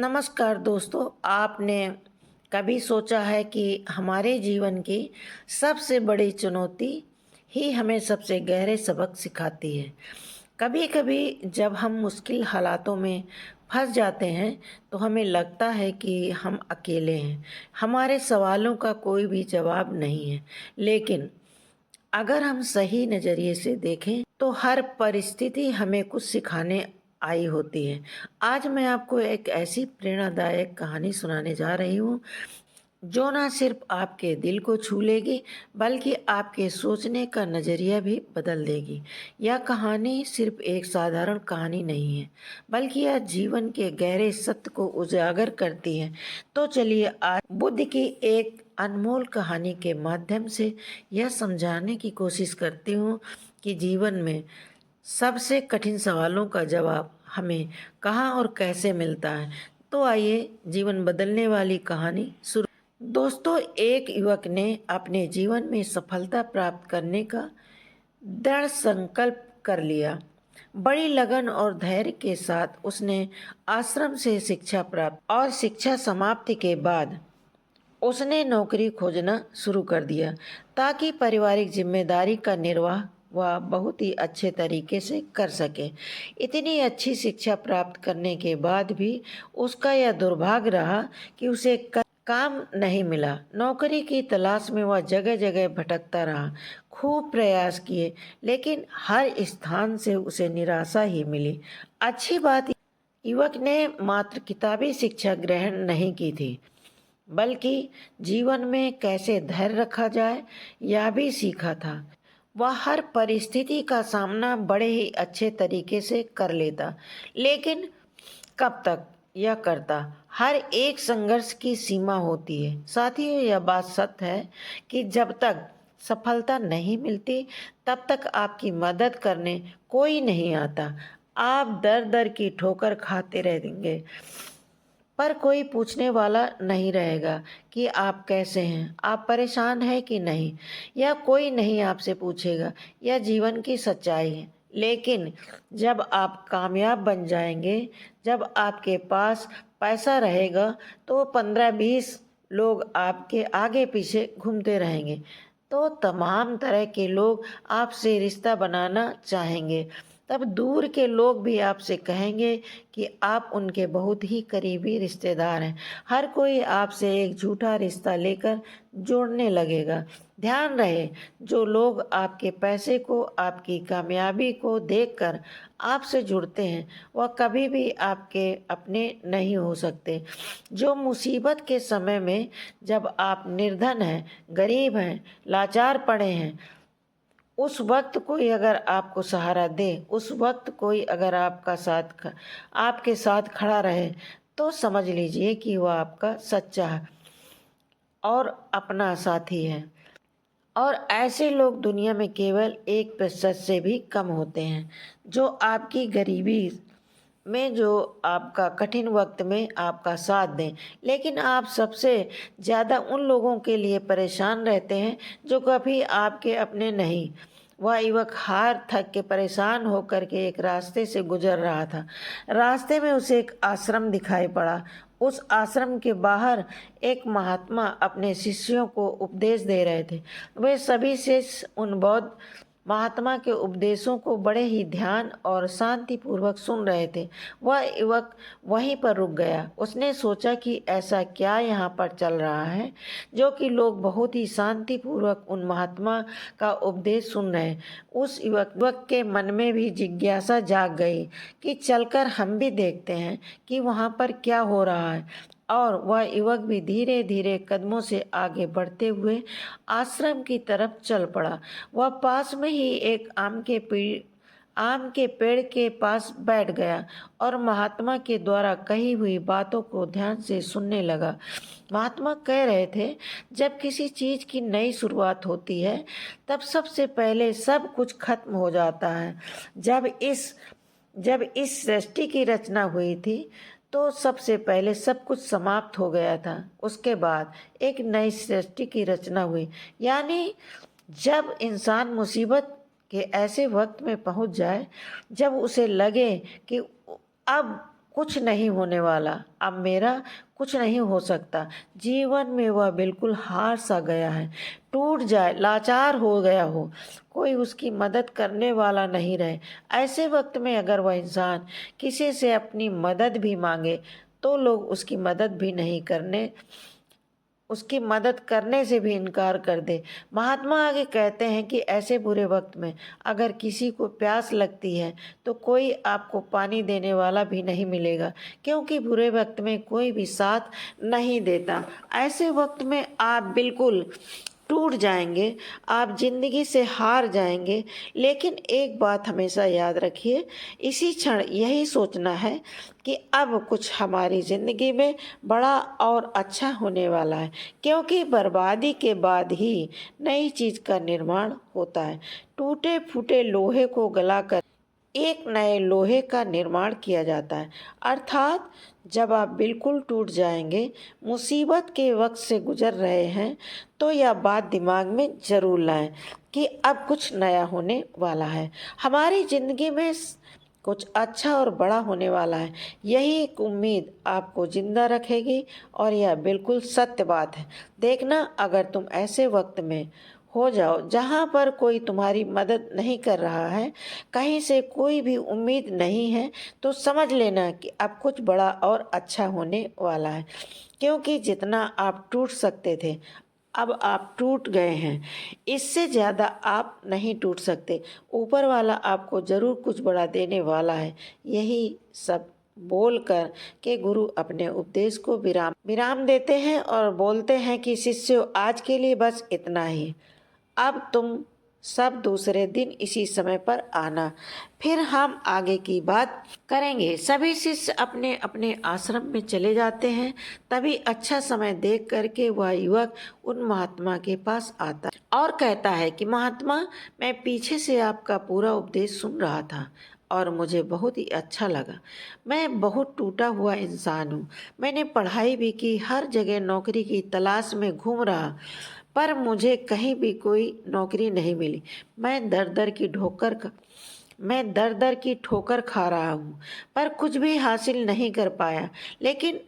नमस्कार दोस्तों, आपने कभी सोचा है कि हमारे जीवन की सबसे बड़ी चुनौती ही हमें सबसे गहरे सबक सिखाती है। कभी-कभी जब हम मुश्किल हालातों में फंस जाते हैं, तो हमें लगता है कि हम अकेले हैं, हमारे सवालों का कोई भी जवाब नहीं है। लेकिन अगर हम सही नज़रिए से देखें तो हर परिस्थिति हमें कुछ सिखाने आई होती है। आज मैं आपको एक ऐसी प्रेरणादायक कहानी सुनाने जा रही हूँ जो ना सिर्फ आपके दिल को छू लेगी बल्कि आपके सोचने का नज़रिया भी बदल देगी। यह कहानी सिर्फ एक साधारण कहानी नहीं है, बल्कि यह जीवन के गहरे सत्य को उजागर करती है। तो चलिए आज बुद्ध की एक अनमोल कहानी के माध्यम से यह समझाने की कोशिश करती हूँ कि जीवन में सबसे कठिन सवालों का जवाब हमें कहाँ और कैसे मिलता है। तो आइए जीवन बदलने वाली कहानी शुरू। दोस्तों, एक युवक ने अपने जीवन में सफलता प्राप्त करने का दृढ़ संकल्प कर लिया। बड़ी लगन और धैर्य के साथ उसने आश्रम से शिक्षा प्राप्त और शिक्षा समाप्ति के बाद उसने नौकरी खोजना शुरू कर दिया ताकि पारिवारिक जिम्मेदारी का निर्वाह वह बहुत ही अच्छे तरीके से कर सके। इतनी अच्छी शिक्षा प्राप्त करने के बाद भी उसका यह दुर्भाग्य रहा कि उसे काम नहीं मिला। नौकरी की तलाश में वह जगह जगह भटकता रहा, खूब प्रयास किए, लेकिन हर स्थान से उसे निराशा ही मिली। अच्छी बात, युवक ने मात्र किताबी शिक्षा ग्रहण नहीं की थी, बल्कि जीवन में कैसे धैर्य रखा जाए यह भी सीखा था। वह हर परिस्थिति का सामना बड़े ही अच्छे तरीके से कर लेता, लेकिन कब तक यह करता? हर एक संघर्ष की सीमा होती है। साथियों, यह बात सत्य है कि जब तक सफलता नहीं मिलती, तब तक आपकी मदद करने कोई नहीं आता। आप दर दर की ठोकर खाते रहेंगे, पर कोई पूछने वाला नहीं रहेगा कि आप कैसे हैं, आप परेशान हैं कि नहीं। यह कोई नहीं आपसे पूछेगा। यह जीवन की सच्चाई है। लेकिन जब आप कामयाब बन जाएंगे, जब आपके पास पैसा रहेगा, तो 15-20 लोग आपके आगे पीछे घूमते रहेंगे। तो तमाम तरह के लोग आपसे रिश्ता बनाना चाहेंगे। तब दूर के लोग भी आपसे कहेंगे कि आप उनके बहुत ही करीबी रिश्तेदार हैं। हर कोई आपसे एक झूठा रिश्ता लेकर जोड़ने लगेगा। ध्यान रहे, जो लोग आपके पैसे को, आपकी कामयाबी को देखकर आपसे जुड़ते हैं, वह कभी भी आपके अपने नहीं हो सकते। जो मुसीबत के समय में, जब आप निर्धन हैं, गरीब हैं, लाचार पड़े हैं, उस वक्त कोई अगर आपको सहारा दे, उस वक्त कोई अगर आपके साथ खड़ा रहे, तो समझ लीजिए कि वह आपका सच्चा और अपना साथी है। और ऐसे लोग दुनिया में केवल 1% से भी कम होते हैं, जो आपकी गरीबी में, जो आपका कठिन वक्त में आपका साथ दें। लेकिन आप सबसे ज़्यादा उन लोगों के लिए परेशान रहते हैं जो कभी आपके अपने नहीं। वह युवक हार थक के परेशान होकर के एक रास्ते से गुजर रहा था। रास्ते में उसे एक आश्रम दिखाई पड़ा। उस आश्रम के बाहर एक महात्मा अपने शिष्यों को उपदेश दे रहे थे। वे सभी शिष्य उन बौद्ध महात्मा के उपदेशों को बड़े ही ध्यान और शांतिपूर्वक सुन रहे थे। वह युवक वहीं पर रुक गया। उसने सोचा कि ऐसा क्या यहाँ पर चल रहा है जो कि लोग बहुत ही शांतिपूर्वक उन महात्मा का उपदेश सुन रहे हैं। उस युवक के मन में भी जिज्ञासा जाग गई कि चलकर हम भी देखते हैं कि वहाँ पर क्या हो रहा है। और वह युवक भी धीरे धीरे कदमों से आगे बढ़ते हुए आश्रम की तरफ चल पड़ा। वह पास में ही एक आम के पेड़ के पास बैठ गया और महात्मा के द्वारा कही हुई बातों को ध्यान से सुनने लगा। महात्मा कह रहे थे, जब किसी चीज़ की नई शुरुआत होती है, तब सबसे पहले सब कुछ खत्म हो जाता है। जब इस सृष्टि की रचना हुई थी, तो सबसे पहले सब कुछ समाप्त हो गया था। उसके बाद एक नई सृष्टि की रचना हुई। यानी जब इंसान मुसीबत के ऐसे वक्त में पहुंच जाए, जब उसे लगे कि अब कुछ नहीं होने वाला, अब मेरा कुछ नहीं हो सकता। जीवन में वह बिल्कुल हार सा गया है, टूट जाए, लाचार हो गया हो, कोई उसकी मदद करने वाला नहीं रहे। ऐसे वक्त में अगर वह इंसान किसी से अपनी मदद भी मांगे तो लोग उसकी मदद करने से भी इनकार कर दे। महात्मा आगे कहते हैं कि ऐसे बुरे वक्त में अगर किसी को प्यास लगती है तो कोई आपको पानी देने वाला भी नहीं मिलेगा, क्योंकि बुरे वक्त में कोई भी साथ नहीं देता। ऐसे वक्त में आप बिल्कुल टूट जाएंगे, आप जिंदगी से हार जाएंगे। लेकिन एक बात हमेशा याद रखिए, इसी क्षण यही सोचना है कि अब कुछ हमारी ज़िंदगी में बड़ा और अच्छा होने वाला है, क्योंकि बर्बादी के बाद ही नई चीज़ का निर्माण होता है। टूटे फूटे लोहे को गलाकर एक नए लोहे का निर्माण किया जाता है। अर्थात जब आप बिल्कुल टूट जाएंगे, मुसीबत के वक्त से गुजर रहे हैं, तो यह बात दिमाग में ज़रूर लाएं कि अब कुछ नया होने वाला है, हमारी ज़िंदगी में कुछ अच्छा और बड़ा होने वाला है। यही एक उम्मीद आपको जिंदा रखेगी और यह बिल्कुल सत्य बात है। देखना, अगर तुम ऐसे वक्त में हो जाओ जहाँ पर कोई तुम्हारी मदद नहीं कर रहा है, कहीं से कोई भी उम्मीद नहीं है, तो समझ लेना कि अब कुछ बड़ा और अच्छा होने वाला है। क्योंकि जितना आप टूट सकते थे, अब आप टूट गए हैं, इससे ज़्यादा आप नहीं टूट सकते। ऊपर वाला आपको ज़रूर कुछ बड़ा देने वाला है। यही सब बोलकर के गुरु अपने उपदेश को विराम विराम देते हैं और बोलते हैं कि शिष्यों, आज के लिए बस इतना ही। अब तुम सब दूसरे दिन इसी समय पर आना, फिर हम आगे की बात करेंगे। सभी शिष्य अपने अपने आश्रम में चले जाते हैं। तभी अच्छा समय देख करके वह युवक उन महात्मा के पास आता है और कहता है कि महात्मा, मैं पीछे से आपका पूरा उपदेश सुन रहा था और मुझे बहुत ही अच्छा लगा। मैं बहुत टूटा हुआ इंसान हूँ। मैंने पढ़ाई भी की, हर जगह नौकरी की तलाश में घूम रहा, पर मुझे कहीं भी कोई नौकरी नहीं मिली। मैं दर दर की ठोकर खा रहा हूँ, पर कुछ भी हासिल नहीं कर पाया। लेकिन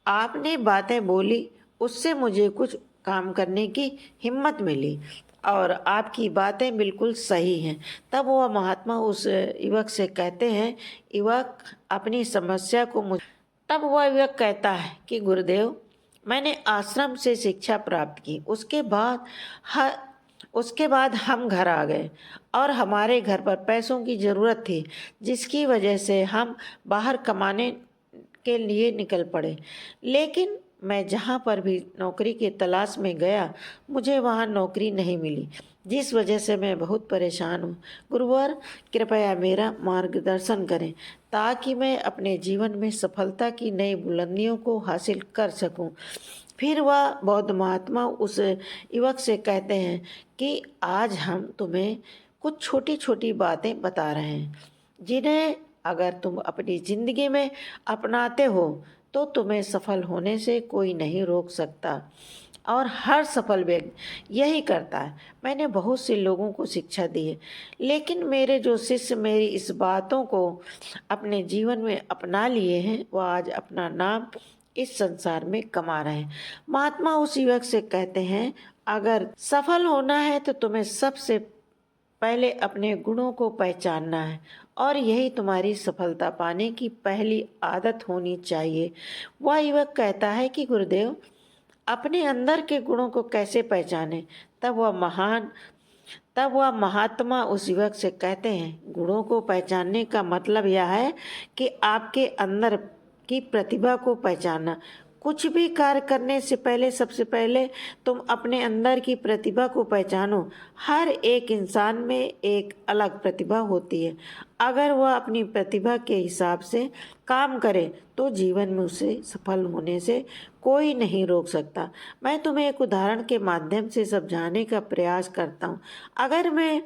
आपने बातें बोली, उससे मुझे कुछ काम करने की हिम्मत मिली और आपकी बातें बिल्कुल सही हैं। तब वह महात्मा उस युवक से कहते हैं, युवक अपनी समस्या को मुझ तब वह युवक कहता है कि गुरुदेव, मैंने आश्रम से शिक्षा प्राप्त की। उसके बाद हम घर आ गए और हमारे घर पर पैसों की ज़रूरत थी, जिसकी वजह से हम बाहर कमाने के लिए निकल पड़े। लेकिन मैं जहाँ पर भी नौकरी की तलाश में गया, मुझे वहाँ नौकरी नहीं मिली, जिस वजह से मैं बहुत परेशान हूँ। गुरुवर, कृपया मेरा मार्गदर्शन करें ताकि मैं अपने जीवन में सफलता की नई बुलंदियों को हासिल कर सकूं। फिर वह बौद्ध महात्मा उस युवक से कहते हैं कि आज हम तुम्हें कुछ छोटी छोटी बातें बता रहे हैं, जिन्हें अगर तुम अपनी ज़िंदगी में अपनाते हो तो तुम्हें सफल होने से कोई नहीं रोक सकता, और हर सफल व्यक्ति यही करता है। मैंने बहुत से लोगों को शिक्षा दी है, लेकिन मेरे जो शिष्य मेरी इस बातों को अपने जीवन में अपना लिए हैं, वह आज अपना नाम इस संसार में कमा रहे हैं। महात्मा उस युवक से कहते हैं, अगर सफल होना है तो तुम्हें सबसे पहले अपने गुणों को पहचानना है, और यही तुम्हारी सफलता पाने की पहली आदत होनी चाहिए। वह युवक कहता है कि गुरुदेव, अपने अंदर के गुणों को कैसे पहचाने? तब वह महात्मा उस युवक से कहते हैं, गुणों को पहचानने का मतलब यह है कि आपके अंदर की प्रतिभा को पहचानना। कुछ भी कार्य करने से पहले सबसे पहले तुम अपने अंदर की प्रतिभा को पहचानो। हर एक इंसान में एक अलग प्रतिभा होती है। अगर वह अपनी प्रतिभा के हिसाब से काम करे तो जीवन में उसे सफल होने से कोई नहीं रोक सकता। मैं तुम्हें एक उदाहरण के माध्यम से समझाने का प्रयास करता हूँ। अगर मैं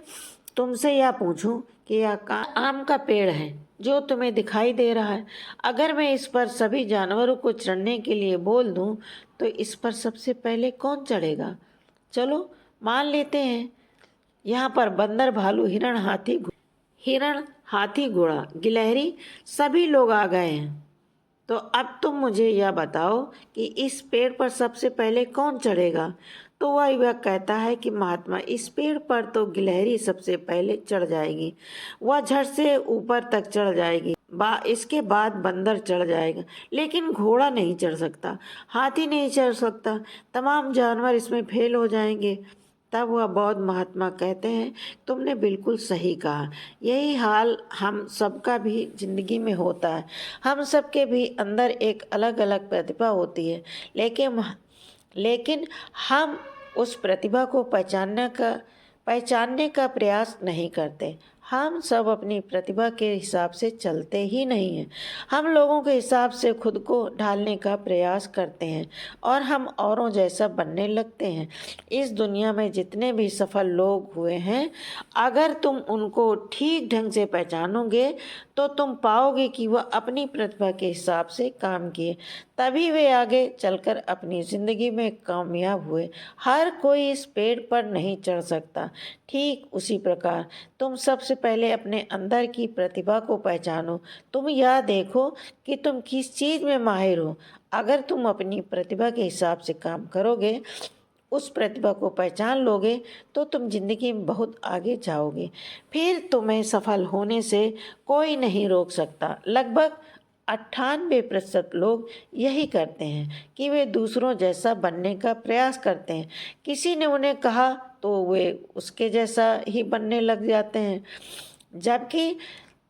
तुमसे यह पूछूं कि यह आम का पेड़ है जो तुम्हें दिखाई दे रहा है, अगर मैं इस पर सभी जानवरों को चढ़ने के लिए बोल दूं तो इस पर सबसे पहले कौन चढ़ेगा? चलो मान लेते हैं यहाँ पर बंदर, भालू, हिरण, हाथी, घोड़ा, गिलहरी सभी लोग आ गए हैं। तो अब तुम मुझे यह बताओ कि इस पेड़ पर सबसे पहले कौन चढ़ेगा। तो वह युवक कहता है कि महात्मा, इस पेड़ पर तो गिलहरी सबसे पहले चढ़ जाएगी, वह झट से ऊपर तक चढ़ जाएगी। इसके बाद बंदर चढ़ जाएगा, लेकिन घोड़ा नहीं चढ़ सकता, हाथी नहीं चढ़ सकता, तमाम जानवर इसमें फेल हो जाएंगे। तब वह बौद्ध महात्मा कहते हैं, तुमने बिल्कुल सही कहा, यही हाल हम सबका भी जिंदगी में होता है। हम सबके भी अंदर एक अलग अलग प्रतिभा होती है, लेकिन हम उस प्रतिभा को पहचानने का प्रयास नहीं करते। हम सब अपनी प्रतिभा के हिसाब से चलते ही नहीं हैं। हम लोगों के हिसाब से खुद को ढालने का प्रयास करते हैं और हम औरों जैसा बनने लगते हैं। इस दुनिया में जितने भी सफल लोग हुए हैं, अगर तुम उनको ठीक ढंग से पहचानोगे तो तुम पाओगे कि वह अपनी प्रतिभा के हिसाब से काम किए, तभी वे आगे चलकर अपनी ज़िंदगी में कामयाब हुए। हर कोई इस पेड़ पर नहीं चढ़ सकता। ठीक उसी प्रकार तुम सबसे पहले अपने अंदर की प्रतिभा को पहचानो। तुम यह देखो कि तुम किस चीज़ में माहिर हो। अगर तुम अपनी प्रतिभा के हिसाब से काम करोगे, उस प्रतिभा को पहचान लोगे, तो तुम जिंदगी में बहुत आगे जाओगे। फिर तुम्हें सफल होने से कोई नहीं रोक सकता। लगभग 98% लोग यही करते हैं कि वे दूसरों जैसा बनने का प्रयास करते हैं। किसी ने उन्हें कहा तो वे उसके जैसा ही बनने लग जाते हैं, जबकि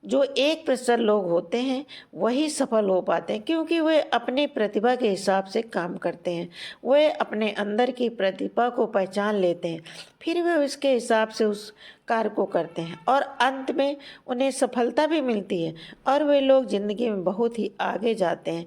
जो 1% लोग होते हैं वही सफल हो पाते हैं, क्योंकि वे अपनी प्रतिभा के हिसाब से काम करते हैं। वे अपने अंदर की प्रतिभा को पहचान लेते हैं, फिर वे उसके हिसाब से उस कार्य को करते हैं और अंत में उन्हें सफलता भी मिलती है और वे लोग ज़िंदगी में बहुत ही आगे जाते हैं।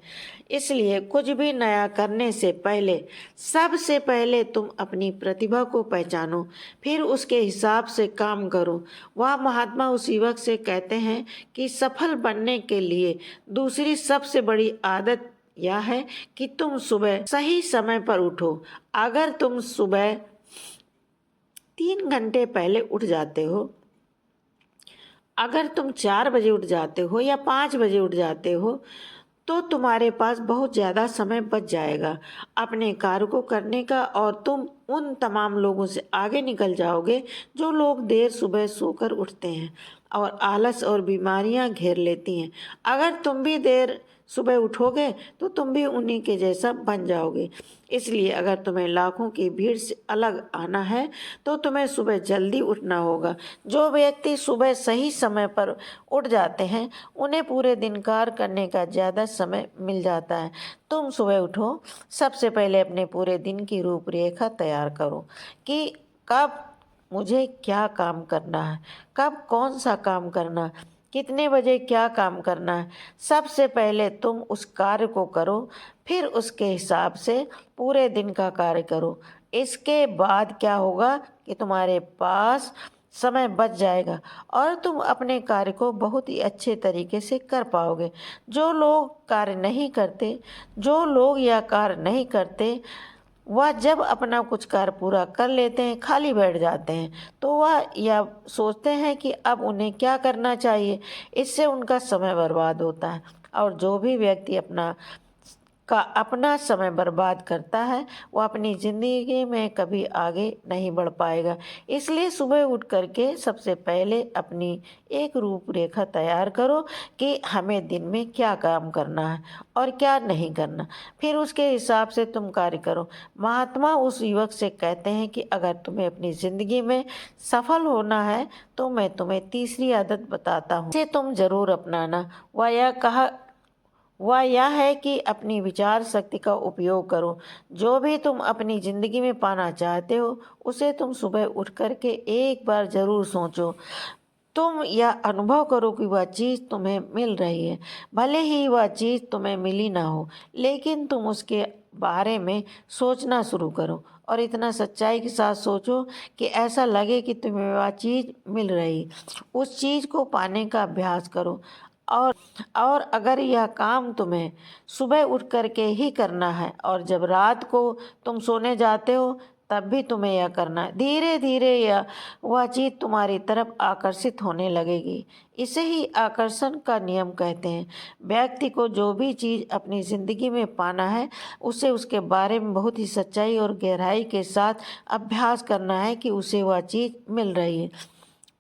इसलिए कुछ भी नया करने से पहले सबसे पहले तुम अपनी प्रतिभा को पहचानो, फिर उसके हिसाब से काम करो। वह महात्मा उस युवक से कहते हैं कि सफल बनने के लिए दूसरी सबसे बड़ी आदत यह है कि तुम सुबह सही समय पर उठो। अगर तुम सुबह 3 घंटे पहले उठ जाते हो, अगर तुम 4 बजे उठ जाते हो या 5 बजे उठ जाते हो, तो तुम्हारे पास बहुत ज़्यादा समय बच जाएगा अपने कार्य को करने का और तुम उन तमाम लोगों से आगे निकल जाओगे जो लोग देर सुबह सोकर उठते हैं और आलस और बीमारियां घेर लेती हैं। अगर तुम भी देर सुबह उठोगे तो तुम भी उन्हीं के जैसा बन जाओगे। इसलिए अगर तुम्हें लाखों की भीड़ से अलग आना है तो तुम्हें सुबह जल्दी उठना होगा। जो व्यक्ति सुबह सही समय पर उठ जाते हैं उन्हें पूरे दिन कार्य करने का ज़्यादा समय मिल जाता है। तुम सुबह उठो, सबसे पहले अपने पूरे दिन की रूपरेखा तैयार करो कि कब मुझे क्या काम करना है, कब कौन सा काम करना है, कितने बजे क्या काम करना है। सबसे पहले तुम उस कार्य को करो, फिर उसके हिसाब से पूरे दिन का कार्य करो। इसके बाद क्या होगा कि तुम्हारे पास समय बच जाएगा और तुम अपने कार्य को बहुत ही अच्छे तरीके से कर पाओगे। जो लोग यह कार्य नहीं करते, वह जब अपना कुछ कार्य पूरा कर लेते हैं, खाली बैठ जाते हैं, तो वह यह सोचते हैं कि अब उन्हें क्या करना चाहिए। इससे उनका समय बर्बाद होता है और जो भी व्यक्ति अपना समय बर्बाद करता है वो अपनी ज़िंदगी में कभी आगे नहीं बढ़ पाएगा। इसलिए सुबह उठ करके सबसे पहले अपनी एक रूपरेखा तैयार करो कि हमें दिन में क्या काम करना है और क्या नहीं करना, फिर उसके हिसाब से तुम कार्य करो। महात्मा उस युवक से कहते हैं कि अगर तुम्हें अपनी ज़िंदगी में सफल होना है तो मैं तुम्हें तीसरी आदत बताता हूँ, इसे तुम ज़रूर अपनाना। वह यह है कि अपनी विचार शक्ति का उपयोग करो। जो भी तुम अपनी ज़िंदगी में पाना चाहते हो उसे तुम सुबह उठ कर के एक बार ज़रूर सोचो। तुम यह अनुभव करो कि वह चीज़ तुम्हें मिल रही है, भले ही वह चीज़ तुम्हें मिली ना हो, लेकिन तुम उसके बारे में सोचना शुरू करो और इतना सच्चाई के साथ सोचो कि ऐसा लगे कि तुम्हें वह चीज़ मिल रही। उस चीज़ को पाने का अभ्यास करो और अगर यह काम तुम्हें सुबह उठ कर के ही करना है और जब रात को तुम सोने जाते हो तब भी तुम्हें यह करना है। धीरे धीरे यह वह चीज़ तुम्हारी तरफ आकर्षित होने लगेगी। इसे ही आकर्षण का नियम कहते हैं। व्यक्ति को जो भी चीज़ अपनी ज़िंदगी में पाना है, उसे उसके बारे में बहुत ही सच्चाई और गहराई के साथ अभ्यास करना है कि उसे वह चीज़ मिल रही है।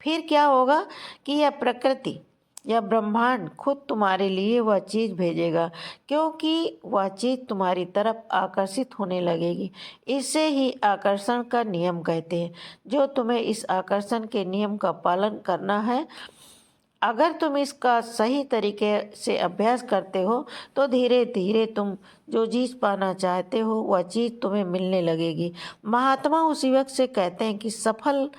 फिर क्या होगा कि यह प्रकृति या ब्रह्मांड खुद तुम्हारे लिए वह चीज़ भेजेगा, क्योंकि वह चीज़ तुम्हारी तरफ आकर्षित होने लगेगी। इसे ही आकर्षण का नियम कहते हैं। जो तुम्हें इस आकर्षण के नियम का पालन करना है, अगर तुम इसका सही तरीके से अभ्यास करते हो तो धीरे धीरे तुम जो चीज़ पाना चाहते हो वह चीज़ तुम्हें मिलने लगेगी। महात्मा उस युवक से कहते हैं कि सफल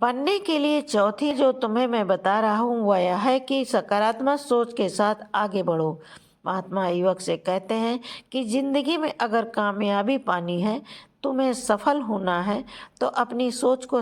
बनने के लिए चौथी जो तुम्हें मैं बता रहा हूँ वह यह है कि सकारात्मक सोच के साथ आगे बढ़ो। महात्मा युवक से कहते हैं कि जिंदगी में अगर कामयाबी पानी है, तुम्हें सफल होना है, तो अपनी सोच को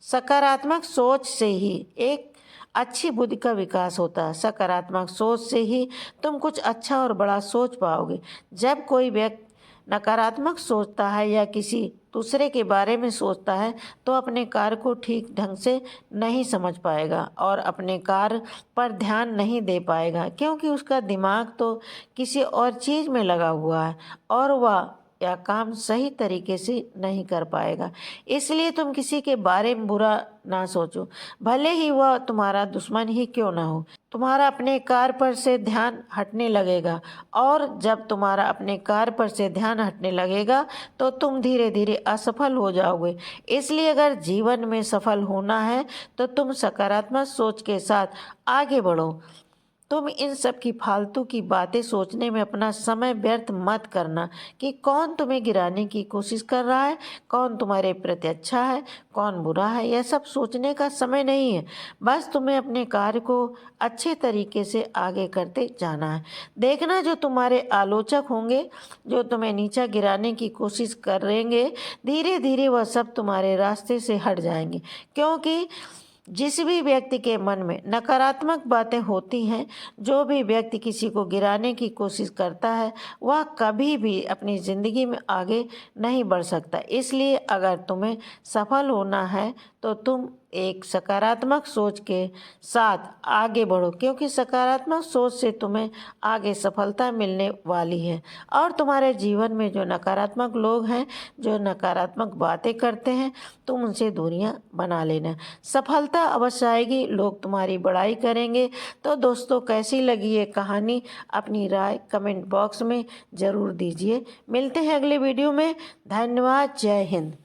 सकारात्मक सोच से ही एक अच्छी बुद्धि का विकास होता है। सकारात्मक सोच से ही तुम कुछ अच्छा और बड़ा सोच पाओगे। जब कोई व्यक्ति नकारात्मक सोचता है या किसी दूसरे के बारे में सोचता है, तो अपने कार्य को ठीक ढंग से नहीं समझ पाएगा और अपने कार्य पर ध्यान नहीं दे पाएगा, क्योंकि उसका दिमाग तो किसी और चीज़ में लगा हुआ है और वह या काम सही तरीके से नहीं कर पाएगा। इसलिए तुम किसी के बारे में बुरा ना सोचो, भले ही वह तुम्हारा दुश्मन ही क्यों ना हो। तुम्हारा अपने कार्य पर से ध्यान हटने लगेगा, और जब तुम्हारा अपने कार्य पर से ध्यान हटने लगेगा तो तुम धीरे धीरे असफल हो जाओगे। इसलिए अगर जीवन में सफल होना है तो तुम सकारात्मक सोच के साथ आगे बढ़ो। तुम इन सब की फालतू की बातें सोचने में अपना समय व्यर्थ मत करना कि कौन तुम्हें गिराने की कोशिश कर रहा है, कौन तुम्हारे प्रति अच्छा है, कौन बुरा है। यह सब सोचने का समय नहीं है। बस तुम्हें अपने कार्य को अच्छे तरीके से आगे करते जाना है। देखना, जो तुम्हारे आलोचक होंगे, जो तुम्हें नीचा गिराने की कोशिश करेंगे, धीरे धीरे वह सब तुम्हारे रास्ते से हट जाएंगे, क्योंकि जिस भी व्यक्ति के मन में नकारात्मक बातें होती हैं, जो भी व्यक्ति किसी को गिराने की कोशिश करता है, वह कभी भी अपनी ज़िंदगी में आगे नहीं बढ़ सकता। इसलिए अगर तुम्हें सफल होना है तो तुम एक सकारात्मक सोच के साथ आगे बढ़ो, क्योंकि सकारात्मक सोच से तुम्हें आगे सफलता मिलने वाली है। और तुम्हारे जीवन में जो नकारात्मक लोग हैं, जो नकारात्मक बातें करते हैं, तुम उनसे दूरियां बना लेना। सफलता अवश्य आएगी, लोग तुम्हारी बड़ाई करेंगे। तो दोस्तों, कैसी लगी ये कहानी, अपनी राय कमेंट बॉक्स में ज़रूर दीजिए। मिलते हैं अगले वीडियो में। धन्यवाद। जय हिंद।